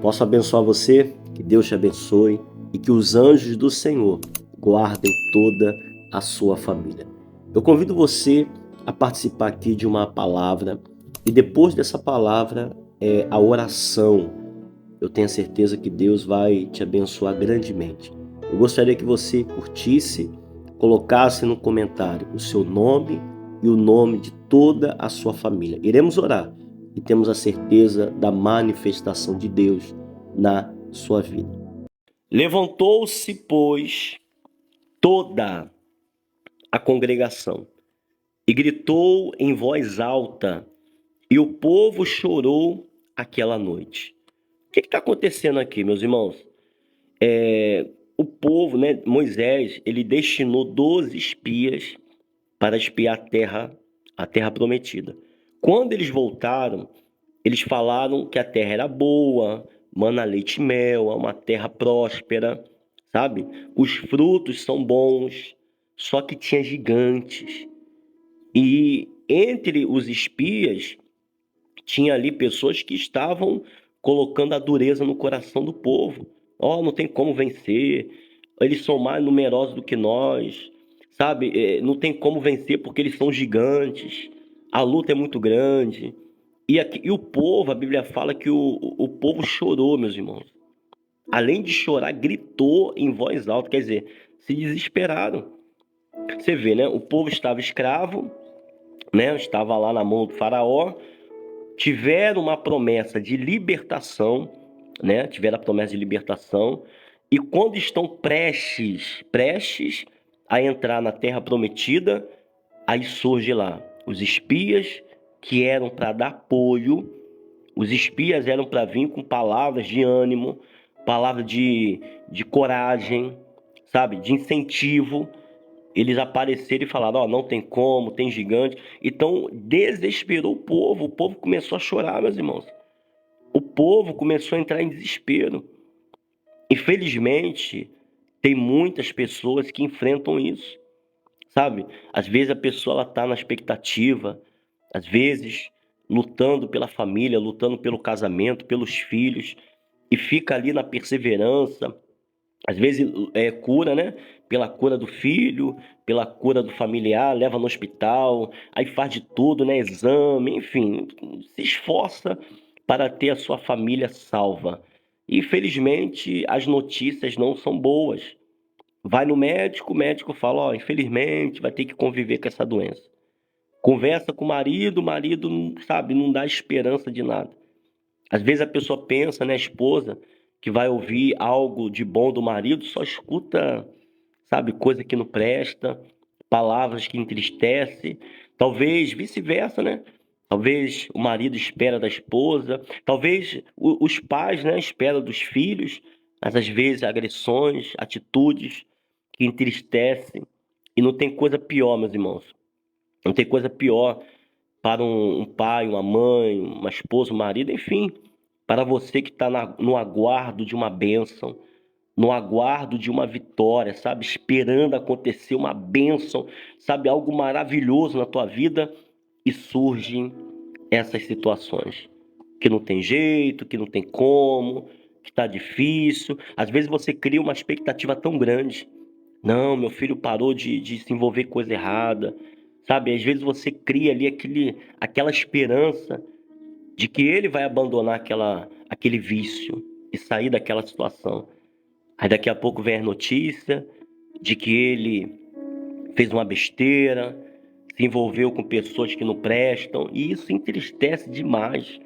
Posso abençoar você, que Deus te abençoe e que os anjos do Senhor guardem toda a sua família. Eu convido você a participar aqui de uma palavra e depois dessa palavra é a oração. Eu tenho a certeza que Deus vai te abençoar grandemente. Eu gostaria que você curtisse, colocasse no comentário o seu nome e o nome de toda a sua família. Iremos orar e temos a certeza da manifestação de Deus na sua vida. Levantou-se, pois, toda a congregação e gritou em voz alta, e o povo chorou aquela noite. O que está acontecendo aqui, meus irmãos? O povo, né, Moisés, ele destinou 12 espias para espiar a terra prometida. Quando eles voltaram, eles falaram que a terra era boa, mana, leite e mel, é uma terra próspera, sabe? Os frutos são bons, só que tinha gigantes. E entre os espias, tinha ali pessoas que estavam colocando a dureza no coração do povo. Ó, não tem como vencer, eles são mais numerosos do que nós, sabe? Não tem como vencer porque eles são gigantes, a luta é muito grande. E o povo, a Bíblia fala que o povo chorou, meus irmãos. Além de chorar, gritou em voz alta, quer dizer, se desesperaram. Você vê, né? O povo estava escravo, né? Estava lá na mão do faraó, tiveram uma promessa de libertação, né? Tiveram a promessa de libertação. E quando estão prestes a entrar na terra prometida, aí surge lá os espias que eram para dar apoio. Os espias eram para vir com palavras de ânimo, palavras de coragem, sabe? De incentivo. Eles apareceram e falaram, ó, não tem como, tem gigante. Então, desesperou o povo começou a chorar, meus irmãos. O povo começou a entrar em desespero. Infelizmente, tem muitas pessoas que enfrentam isso, sabe? Às vezes a pessoa ela tá na expectativa, às vezes lutando pela família, lutando pelo casamento, pelos filhos, e fica ali na perseverança, às vezes cura, né? Pela cura do filho, pela cura do familiar, leva no hospital, aí faz de tudo, né? Exame, enfim, se esforça para ter a sua família salva. E, infelizmente, as notícias não são boas. Vai no médico, o médico fala, ó, infelizmente vai ter que conviver com essa doença. Conversa com o marido, sabe, não dá esperança de nada. Às vezes a pessoa pensa, né, a esposa, que vai ouvir algo de bom do marido, só escuta, sabe, coisa que não presta, palavras que entristecem. Talvez vice-versa, né? Talvez o marido espera da esposa, talvez os pais, né, esperam dos filhos, mas às vezes agressões, atitudes que entristecem. E não tem coisa pior, meus irmãos. Não tem coisa pior para um pai, uma mãe, uma esposa, um marido, enfim, para você que está no aguardo de uma bênção, no aguardo de uma vitória, sabe? Esperando acontecer uma bênção, sabe? Algo maravilhoso na tua vida e surgem essas situações que não tem jeito, que não tem como, que está difícil. Às vezes você cria uma expectativa tão grande. Não, meu filho parou de se envolver com coisa errada, sabe? Às vezes você cria ali aquela esperança de que ele vai abandonar aquele vício e sair daquela situação. Aí daqui a pouco vem a notícia de que ele fez uma besteira, se envolveu com pessoas que não prestam, e isso entristece demais.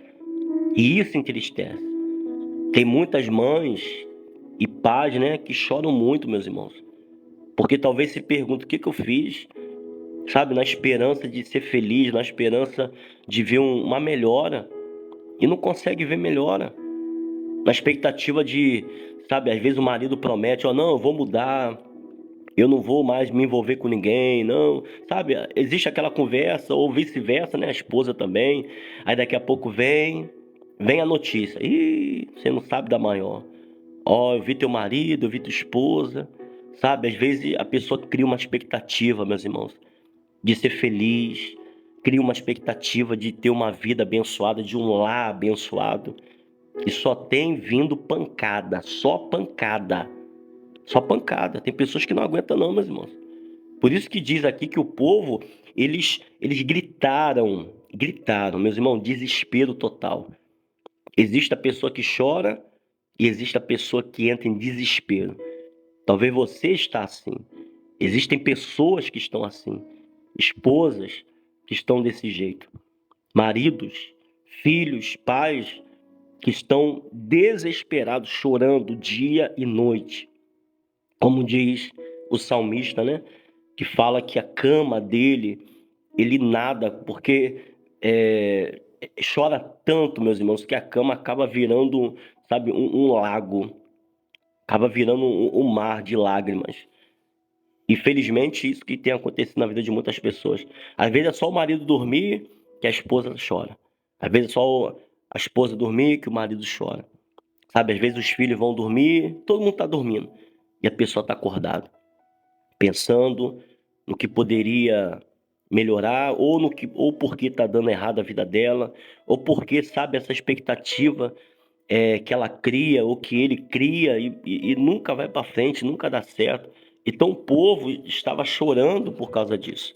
E isso entristece. Tem muitas mães e pais, né, que choram muito, meus irmãos. Porque talvez se pergunte o que eu fiz, sabe, na esperança de ser feliz, na esperança de ver uma melhora, e não consegue ver melhora. Na expectativa de, sabe, às vezes o marido promete, ó, não, eu vou mudar, eu não vou mais me envolver com ninguém, não, sabe? Existe aquela conversa, ou vice-versa, né? A esposa também. Aí daqui a pouco vem a notícia. Ih, você não sabe da maior. Ó, eu vi teu marido, eu vi tua esposa, sabe? Às vezes a pessoa cria uma expectativa, meus irmãos, de ser feliz, cria uma expectativa de ter uma vida abençoada, de um lar abençoado. E só tem vindo pancada, só pancada. Só pancada. Tem pessoas que não aguentam não, meus irmãos. Por isso que diz aqui que o povo, eles gritaram, meus irmãos, desespero total. Existe a pessoa que chora e existe a pessoa que entra em desespero. Talvez você está assim. Existem pessoas que estão assim. Esposas que estão desse jeito. Maridos, filhos, pais que estão desesperados, chorando dia e noite. Como diz o salmista, né? Que fala que a cama dele, ele nada, porque chora tanto, meus irmãos, que a cama acaba virando, sabe, um lago, acaba virando um mar de lágrimas. Infelizmente, isso que tem acontecido na vida de muitas pessoas. Às vezes é só o marido dormir que a esposa chora. Às vezes é só a esposa dormir que o marido chora. Sabe, às vezes os filhos vão dormir, todo mundo está dormindo. E a pessoa está acordada, pensando no que poderia melhorar, ou no que, ou porque está dando errado a vida dela, ou porque, sabe, essa expectativa que ela cria, ou que ele cria, e nunca vai para frente, nunca dá certo. Então o povo estava chorando por causa disso.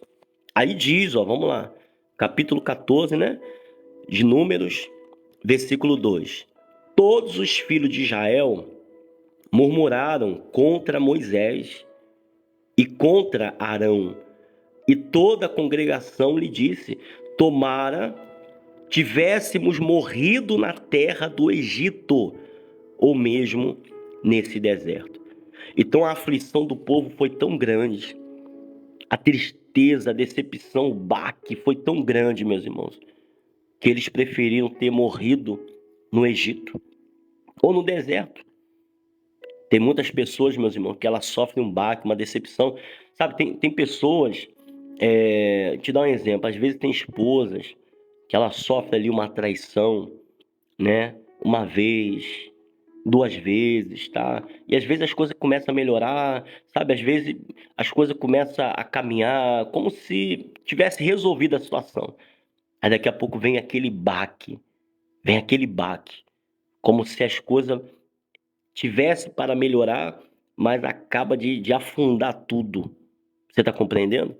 Aí diz, ó, vamos lá, capítulo 14, né, de Números, versículo 2. Todos os filhos de Israel murmuraram contra Moisés e contra Arão, e toda a congregação lhe disse: tomara tivéssemos morrido na terra do Egito, ou mesmo nesse deserto. Então a aflição do povo foi tão grande, a tristeza, a decepção, o baque foi tão grande, meus irmãos, que eles preferiram ter morrido no Egito ou no deserto. Tem muitas pessoas, meus irmãos, que elas sofrem um baque, uma decepção. Sabe, tem pessoas, te dar um exemplo, às vezes tem esposas que ela sofre ali uma traição, né? Uma vez, duas vezes, tá? E às vezes as coisas começam a melhorar, sabe? Às vezes as coisas começam a caminhar como se tivesse resolvido a situação. Aí daqui a pouco vem aquele baque, como se as coisas tivesse para melhorar, mas acaba de afundar tudo. Você está compreendendo?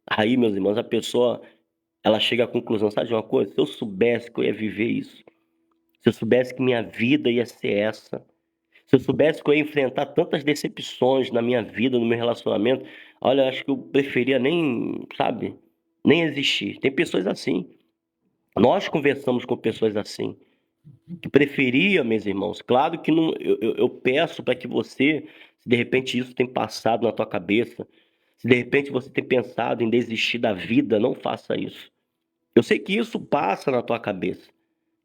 Aí, meus irmãos, a pessoa ela chega à conclusão, sabe de uma coisa? Se eu soubesse que eu ia viver isso, se eu soubesse que minha vida ia ser essa, se eu soubesse que eu ia enfrentar tantas decepções na minha vida, no meu relacionamento, olha, eu acho que eu preferia nem, sabe, nem existir. Tem pessoas assim. Nós conversamos com pessoas assim, que preferia, meus irmãos. Claro que não, eu peço para que você, se de repente isso tem passado na tua cabeça, se de repente você tem pensado em desistir da vida, não faça isso. Eu sei que isso passa na tua cabeça.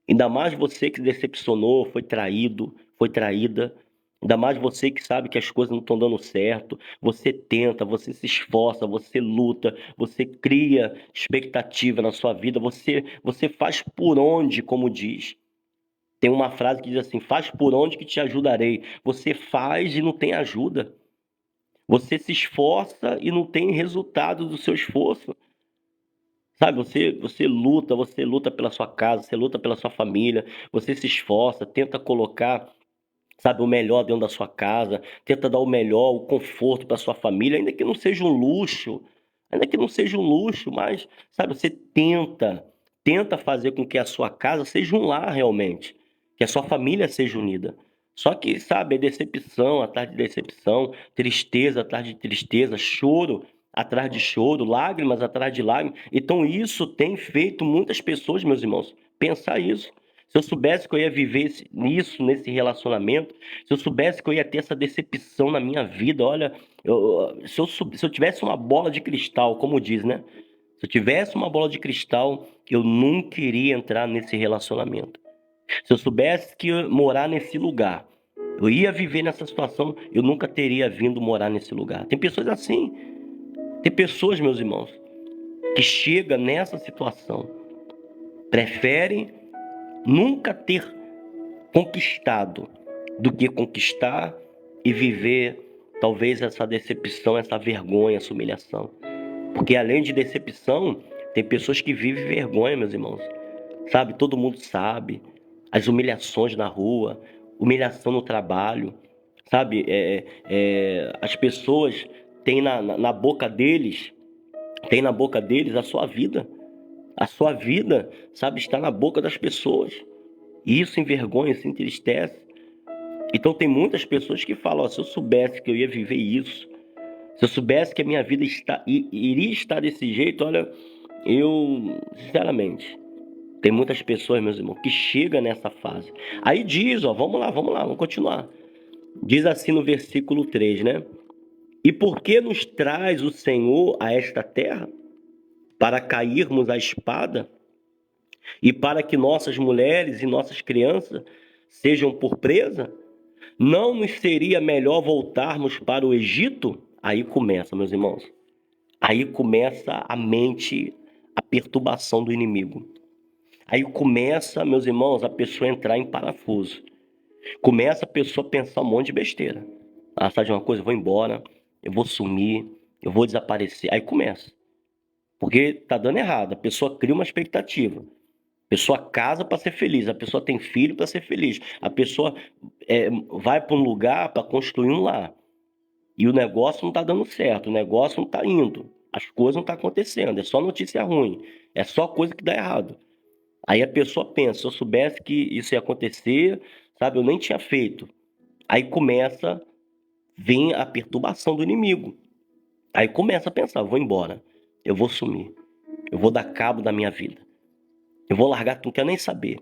Ainda mais você que se decepcionou, foi traído, foi traída. Ainda mais você que sabe que as coisas não estão dando certo. Você tenta, você se esforça, você luta, você cria expectativa na sua vida. Você faz por onde, como diz. Tem uma frase que diz assim: faz por onde que te ajudarei. Você faz e não tem ajuda. Você se esforça e não tem resultado do seu esforço. Sabe, você luta pela sua casa, você luta pela sua família, você se esforça, tenta colocar, sabe, o melhor dentro da sua casa, tenta dar o melhor, o conforto para sua família, ainda que não seja um luxo, ainda que não seja um luxo, mas, sabe, você tenta fazer com que a sua casa seja um lar realmente, que a sua família seja unida. Só que, sabe, é decepção atrás de decepção, tristeza atrás de tristeza, choro atrás de choro, lágrimas atrás de lágrimas. Então isso tem feito muitas pessoas, meus irmãos, pensar isso. Se eu soubesse que eu ia viver nisso, nesse relacionamento, se eu soubesse que eu ia ter essa decepção na minha vida, olha, se eu tivesse uma bola de cristal, como diz, né? Se eu tivesse uma bola de cristal, eu nunca iria entrar nesse relacionamento. Se eu soubesse que ia morar nesse lugar, eu ia viver nessa situação, eu nunca teria vindo morar nesse lugar. Tem pessoas assim, tem pessoas, meus irmãos, que chegam nessa situação, preferem nunca ter conquistado do que conquistar e viver talvez essa decepção, essa vergonha, essa humilhação. Porque além de decepção, tem pessoas que vivem vergonha, meus irmãos. Sabe, todo mundo sabe. as humilhações na rua, humilhação no trabalho, sabe? As pessoas têm na boca deles, tem na boca deles a sua vida. A sua vida, sabe, está na boca das pessoas. E isso envergonha, se entristece. Então tem muitas pessoas que falam, ó, se eu soubesse que eu ia viver isso, se eu soubesse que a minha vida iria estar desse jeito, olha, eu, sinceramente, tem muitas pessoas, meus irmãos, que chegam nessa fase. Aí diz, ó, vamos lá, vamos continuar. Diz assim no versículo 3, né? E por que nos traz o Senhor a esta terra? Para cairmos à espada? E para que nossas mulheres e nossas crianças sejam por presa? Não nos seria melhor voltarmos para o Egito? Aí começa, meus irmãos. Aí começa a mente, a perturbação do inimigo. Aí começa, meus irmãos, a pessoa entrar em parafuso. Começa a pessoa a pensar um monte de besteira. Ah, sabe de uma coisa? Eu vou embora, eu vou sumir, eu vou desaparecer. Aí começa. Porque tá dando errado. A pessoa cria uma expectativa. A pessoa casa para ser feliz. A pessoa tem filho para ser feliz. A pessoa vai para um lugar para construir um lar. E o negócio não tá dando certo. O negócio não tá indo. As coisas não tá acontecendo. É só notícia ruim. É só coisa que dá errado. Aí a pessoa pensa, se eu soubesse que isso ia acontecer, sabe, eu nem tinha feito. Aí começa, vem a perturbação do inimigo. Aí começa a pensar, vou embora, eu vou sumir, eu vou dar cabo da minha vida. Eu vou largar, não quero nem saber.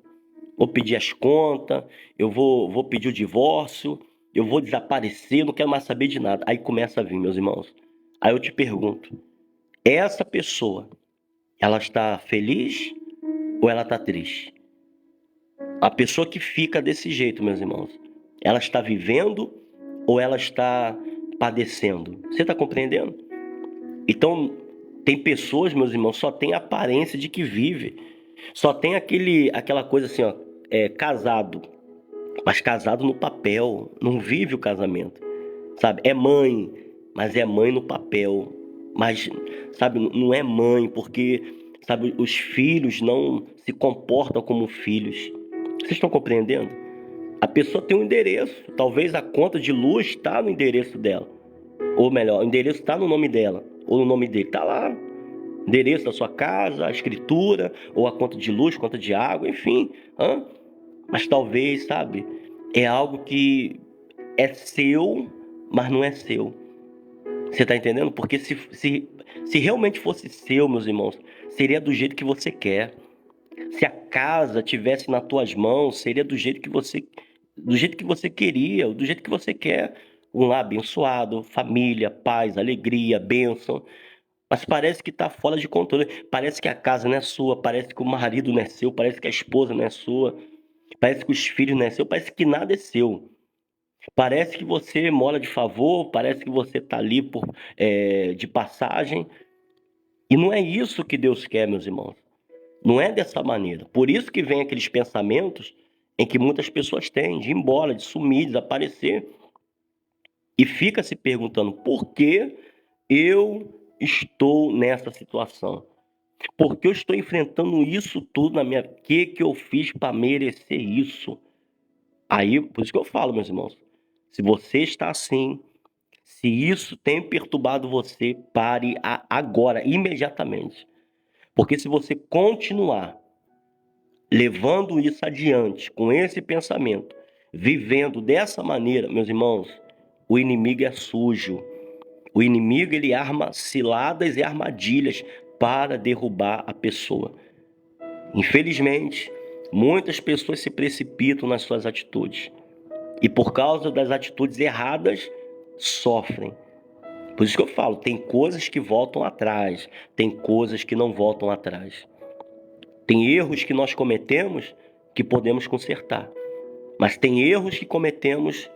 Vou pedir as contas, eu vou pedir o divórcio, eu vou desaparecer, não quero mais saber de nada. Aí começa a vir, meus irmãos. Aí eu te pergunto, essa pessoa, ela está feliz ou ela está triste? A pessoa que fica desse jeito, meus irmãos, ela está vivendo ou ela está padecendo? Você está compreendendo? Então, tem pessoas, meus irmãos, só tem a aparência de que vive. Só tem aquela coisa assim, ó, casado. Mas casado no papel, não vive o casamento. Sabe? É mãe, mas é mãe no papel. Mas, sabe, não é mãe, porque, sabe, os filhos não se comportam como filhos. Vocês estão compreendendo? A pessoa tem um endereço. Talvez a conta de luz está no endereço dela. Ou melhor, o endereço está no nome dela. Ou no nome dele. Está lá. Endereço da sua casa, a escritura, ou a conta de luz, conta de água, enfim. Hã? Mas talvez, sabe, é algo que é seu, mas não é seu. Você está entendendo? Porque se realmente fosse seu, meus irmãos, seria do jeito que você quer. Se a casa tivesse nas tuas mãos, seria do jeito que você queria, do jeito que você quer. Um lar abençoado, família, paz, alegria, bênção. Mas parece que está fora de controle. Parece que a casa não é sua, parece que o marido não é seu, parece que a esposa não é sua, parece que os filhos não é seu, parece que nada é seu. Parece que você mora de favor, parece que você está ali de passagem. E não é isso que Deus quer, meus irmãos. Não é dessa maneira. Por isso que vem aqueles pensamentos em que muitas pessoas têm, de ir embora, de sumir, desaparecer. E fica se perguntando por que eu estou nessa situação. Por que eu estou enfrentando isso tudo na minha... O que eu fiz para merecer isso? Aí, por isso que eu falo, meus irmãos. Se você está assim, se isso tem perturbado você, pare agora, imediatamente. Porque se você continuar levando isso adiante, com esse pensamento, vivendo dessa maneira, meus irmãos, o inimigo é sujo. O inimigo, ele arma ciladas e armadilhas para derrubar a pessoa. Infelizmente, muitas pessoas se precipitam nas suas atitudes. E por causa das atitudes erradas, sofrem. Por isso que eu falo, tem coisas que voltam atrás, tem coisas que não voltam atrás. Tem erros que nós cometemos que podemos consertar. Mas tem erros que cometemos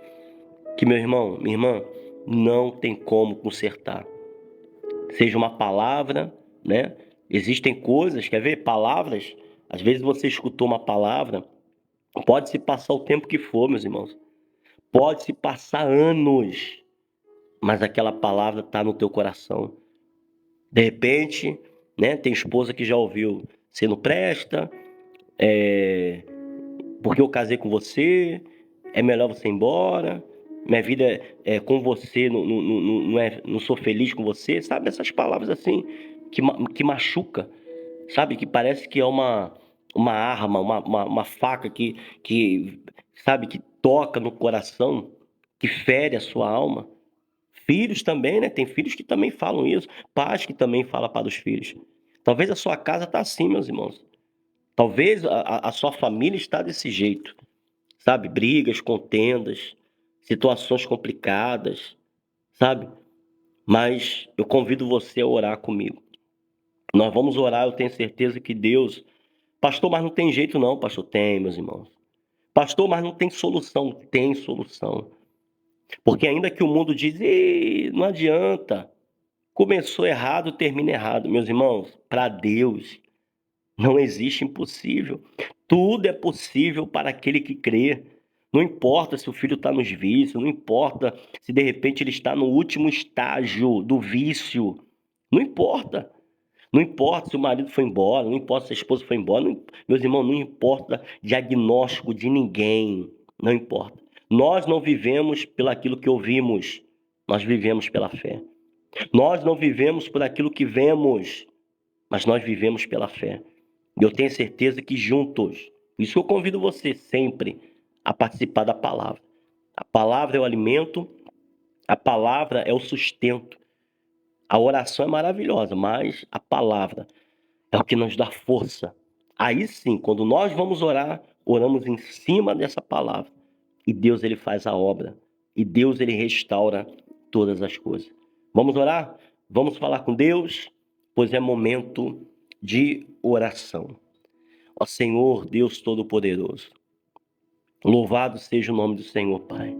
que, meu irmão, minha irmã, não tem como consertar. Seja uma palavra, né? Existem coisas, quer ver? Palavras, às vezes você escutou uma palavra, pode se passar o tempo que for, meus irmãos. Pode se passar anos, mas aquela palavra está no teu coração. De repente, né? Tem esposa que já ouviu, você não presta, porque eu casei com você, é melhor você ir embora, minha vida é com você, não sou feliz com você, sabe? Essas palavras assim que machuca, sabe? Que parece que é uma arma, uma faca que, sabe, que toca no coração, que fere a sua alma. Filhos também, né? Tem filhos que também falam isso, pais que também falam para os filhos. Talvez a sua casa está assim, meus irmãos. Talvez a sua família está desse jeito, sabe? Brigas, contendas, situações complicadas, sabe? Mas eu convido você a orar comigo. Nós vamos orar, eu tenho certeza que Deus... Pastor, mas não tem jeito não, pastor. Tem, meus irmãos. Pastor, mas não tem solução. Tem solução. Porque ainda que o mundo diz, "Ih, não adianta, começou errado, termina errado." Meus irmãos, para Deus não existe impossível. Tudo é possível para aquele que crê. Não importa se o filho está nos vícios, não importa se de repente ele está no último estágio do vício. Não importa. Não importa se o marido foi embora, não importa se a esposa foi embora. Meus irmãos, não importa diagnóstico de ninguém. Não importa. Nós não vivemos pelo aquilo que ouvimos. Nós vivemos pela fé. Nós não vivemos por aquilo que vemos, mas nós vivemos pela fé. E eu tenho certeza que juntos, isso eu convido você sempre a participar da palavra. A palavra é o alimento, a palavra é o sustento. A oração é maravilhosa, mas a palavra é o que nos dá força. Aí sim, quando nós vamos orar, oramos em cima dessa palavra. E Deus, ele faz a obra. E Deus, ele restaura todas as coisas. Vamos orar? Vamos falar com Deus? Pois é momento de oração. Ó Senhor, Deus Todo-Poderoso, louvado seja o nome do Senhor, Pai.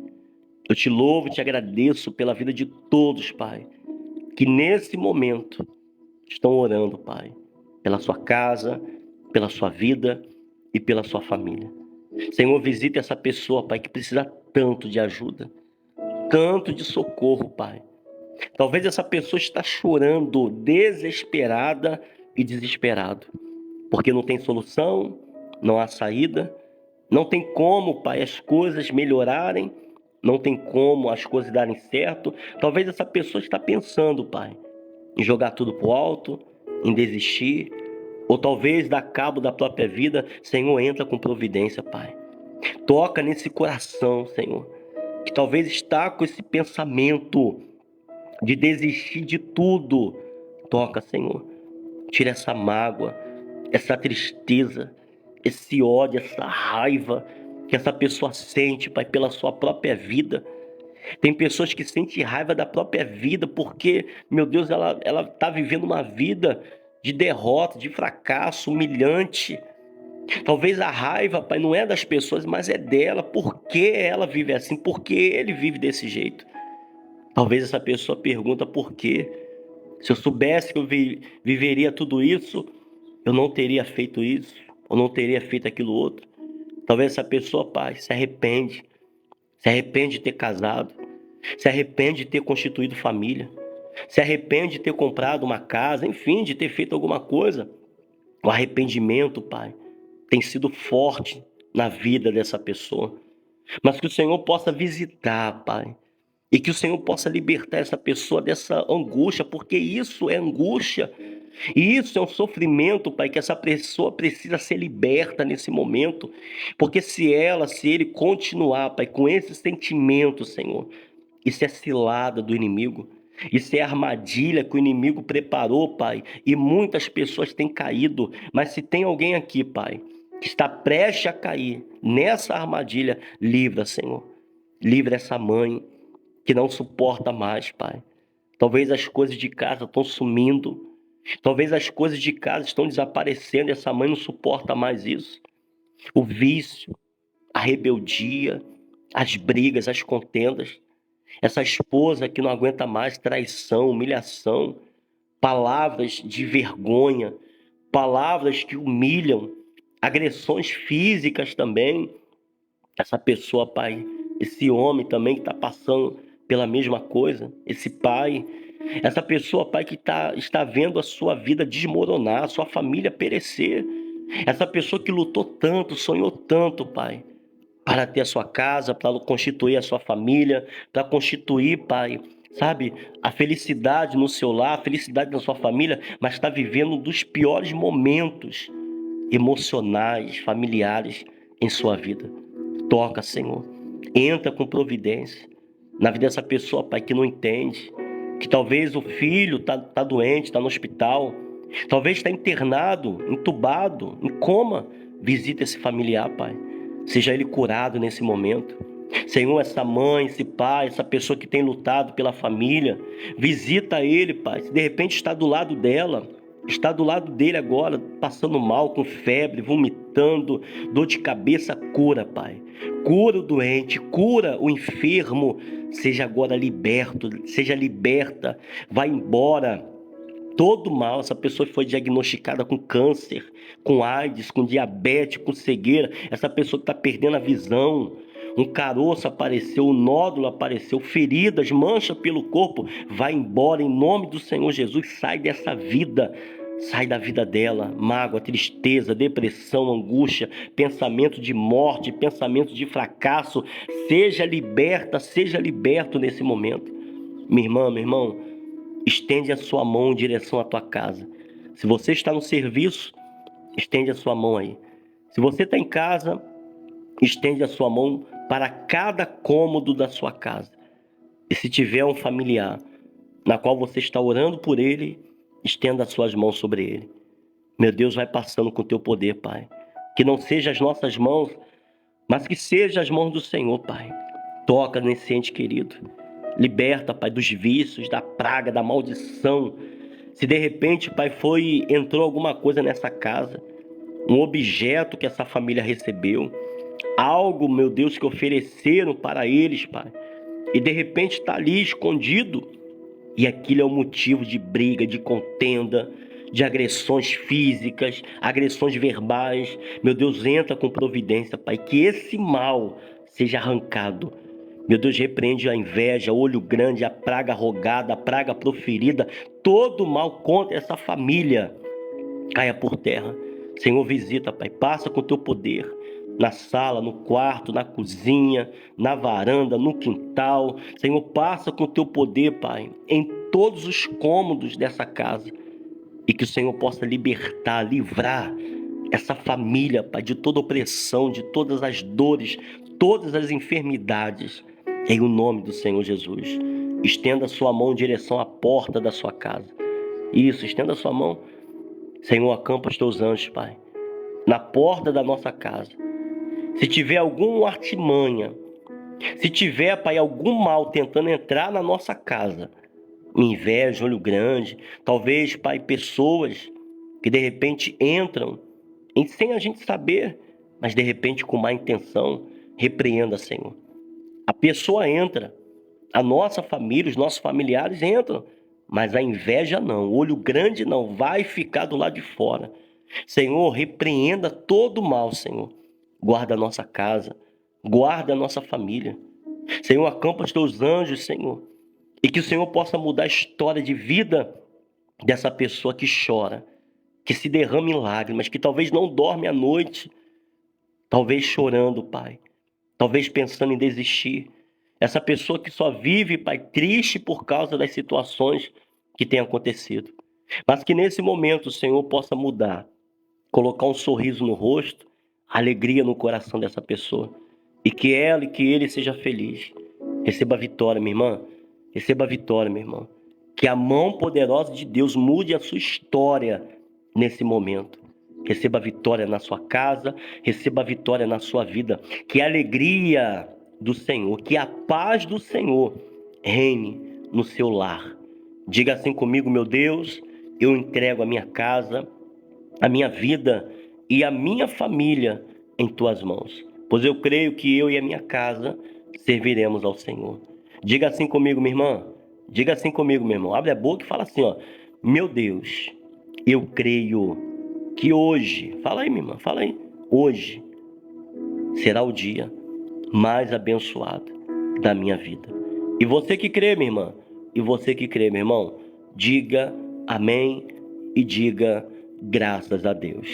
Eu te louvo e te agradeço pela vida de todos, Pai, que nesse momento estão orando, Pai, pela sua casa, pela sua vida e pela sua família. Senhor, visita essa pessoa, Pai, que precisa tanto de ajuda, tanto de socorro, Pai. Talvez essa pessoa está chorando, desesperada e desesperado, porque não tem solução, não há saída, não tem como, Pai, as coisas melhorarem, não tem como as coisas darem certo. Talvez essa pessoa está pensando, Pai, em jogar tudo pro alto, em desistir, ou talvez dar cabo da própria vida. Senhor, entra com providência, Pai. Toca nesse coração, Senhor, que talvez está com esse pensamento de desistir de tudo. Toca, Senhor. Tira essa mágoa, essa tristeza, esse ódio, essa raiva que essa pessoa sente, Pai, pela sua própria vida. Tem pessoas que sentem raiva da própria vida porque, meu Deus, ela está vivendo uma vida de derrota, de fracasso, humilhante. Talvez a raiva, Pai, não é das pessoas, mas é dela. Por que ela vive assim? Por que ele vive desse jeito? Talvez essa pessoa pergunta por quê. Se eu soubesse que eu viveria tudo isso, eu não teria feito isso, ou não teria feito aquilo outro. Talvez essa pessoa, Pai, se arrepende de ter casado, se arrepende de ter constituído família, se arrepende de ter comprado uma casa, enfim, de ter feito alguma coisa. O arrependimento, Pai, tem sido forte na vida dessa pessoa. Mas que o Senhor possa visitar, Pai, e que o Senhor possa libertar essa pessoa dessa angústia, porque isso é angústia. E isso é um sofrimento, Pai, que essa pessoa precisa ser liberta nesse momento. Porque se ele continuar, Pai, com esse sentimento, Senhor, isso é cilada do inimigo. Isso é armadilha que o inimigo preparou, Pai. E muitas pessoas têm caído. Mas se tem alguém aqui, Pai, que está prestes a cair nessa armadilha, livra, Senhor. Livra essa mãe que não suporta mais, Pai. Talvez as coisas de casa estão sumindo. Talvez as coisas de casa estão desaparecendo e essa mãe não suporta mais isso. O vício, a rebeldia, as brigas, as contendas. Essa esposa que não aguenta mais traição, humilhação, palavras de vergonha, palavras que humilham, agressões físicas também. Essa pessoa, Pai, esse homem também que está passando pela mesma coisa, esse pai, essa pessoa, Pai, que está vendo a sua vida desmoronar, a sua família perecer. Essa pessoa que lutou tanto, sonhou tanto, Pai, para ter a sua casa, para constituir a sua família, para constituir, Pai, sabe, a felicidade no seu lar, a felicidade na sua família, mas está vivendo um dos piores momentos emocionais, familiares em sua vida. Toca, Senhor. Entra com providência na vida dessa pessoa, Pai, que não entende, que talvez o filho tá doente, está no hospital, talvez está internado, entubado, em coma. Visita esse familiar, Pai. Seja ele curado nesse momento. Senhor, essa mãe, esse pai, essa pessoa que tem lutado pela família, visita ele, Pai. Se de repente está do lado dela, está do lado dele agora, passando mal, com febre, vomitando, dor de cabeça, cura, Pai. Cura o doente, cura o enfermo. Seja agora liberto, seja liberta, vai embora todo mal. Essa pessoa foi diagnosticada com câncer, com AIDS, com diabetes, com cegueira. Essa pessoa está perdendo a visão. Um caroço apareceu, um nódulo apareceu, feridas, mancha pelo corpo. Vai embora em nome do Senhor Jesus. Sai dessa vida. Sai da vida dela. Mágoa, tristeza, depressão, angústia, pensamento de morte, pensamento de fracasso. Seja liberta, seja liberto nesse momento. Minha irmã, meu irmão, estende a sua mão em direção à tua casa. Se você está no serviço, estende a sua mão aí. Se você está em casa, estende a sua mão para cada cômodo da sua casa. E se tiver um familiar na qual você está orando por ele, estenda as suas mãos sobre ele. Meu Deus, vai passando com o teu poder, Pai. Que não seja as nossas mãos, mas que seja as mãos do Senhor, Pai. Toca nesse ente querido. Liberta, Pai, dos vícios, da praga, da maldição. Se de repente, Pai, entrou alguma coisa nessa casa, um objeto que essa família recebeu, algo, meu Deus, que ofereceram para eles, Pai, e de repente está ali escondido, e aquilo é um motivo de briga, de contenda, de agressões físicas, agressões verbais. Meu Deus, entra com providência, Pai, que esse mal seja arrancado. Meu Deus, repreende a inveja, o olho grande, a praga rogada, a praga proferida, todo mal contra essa família caia por terra. Senhor, visita, Pai, passa com o teu poder na sala, no quarto, na cozinha, na varanda, no quintal. Senhor, passa com o teu poder, Pai, em todos os cômodos dessa casa, e que o Senhor possa libertar, livrar essa família, Pai, de toda opressão, de todas as dores, todas as enfermidades, em o nome do Senhor Jesus. Estenda a sua mão em direção à porta da sua casa. Isso, estenda a sua mão. Senhor, acampa os teus anjos, Pai, na porta da nossa casa. Se tiver alguma artimanha, se tiver, Pai, algum mal tentando entrar na nossa casa, inveja, olho grande, talvez, Pai, pessoas que de repente entram sem a gente saber, mas de repente com má intenção, repreenda, Senhor. A pessoa entra, a nossa família, os nossos familiares entram, mas a inveja não, o olho grande não, vai ficar do lado de fora. Senhor, repreenda todo o mal, Senhor. Guarda a nossa casa, guarda a nossa família. Senhor, acampa os teus anjos, Senhor, e que o Senhor possa mudar a história de vida dessa pessoa que chora, que se derrama em lágrimas, que talvez não dorme à noite, talvez chorando, Pai, talvez pensando em desistir. Essa pessoa que só vive, Pai, triste por causa das situações que têm acontecido. Mas que nesse momento o Senhor possa mudar, colocar um sorriso no rosto, alegria no coração dessa pessoa. E que ela e que ele seja feliz. Receba a vitória, minha irmã. Receba a vitória, meu irmão. Que a mão poderosa de Deus mude a sua história nesse momento. Receba a vitória na sua casa, receba a vitória na sua vida. Que a alegria do Senhor, que a paz do Senhor reine no seu lar. Diga assim comigo: meu Deus, eu entrego a minha casa, a minha vida e a minha família em tuas mãos, pois eu creio que eu e a minha casa serviremos ao Senhor. Diga assim comigo, minha irmã. Diga assim comigo, meu irmão. Abre a boca e fala assim, ó: meu Deus, eu creio que hoje, fala aí, minha irmã, fala aí, hoje será o dia mais abençoado da minha vida. E você que crê, minha irmã, e você que crê, meu irmão, diga amém e diga graças a Deus.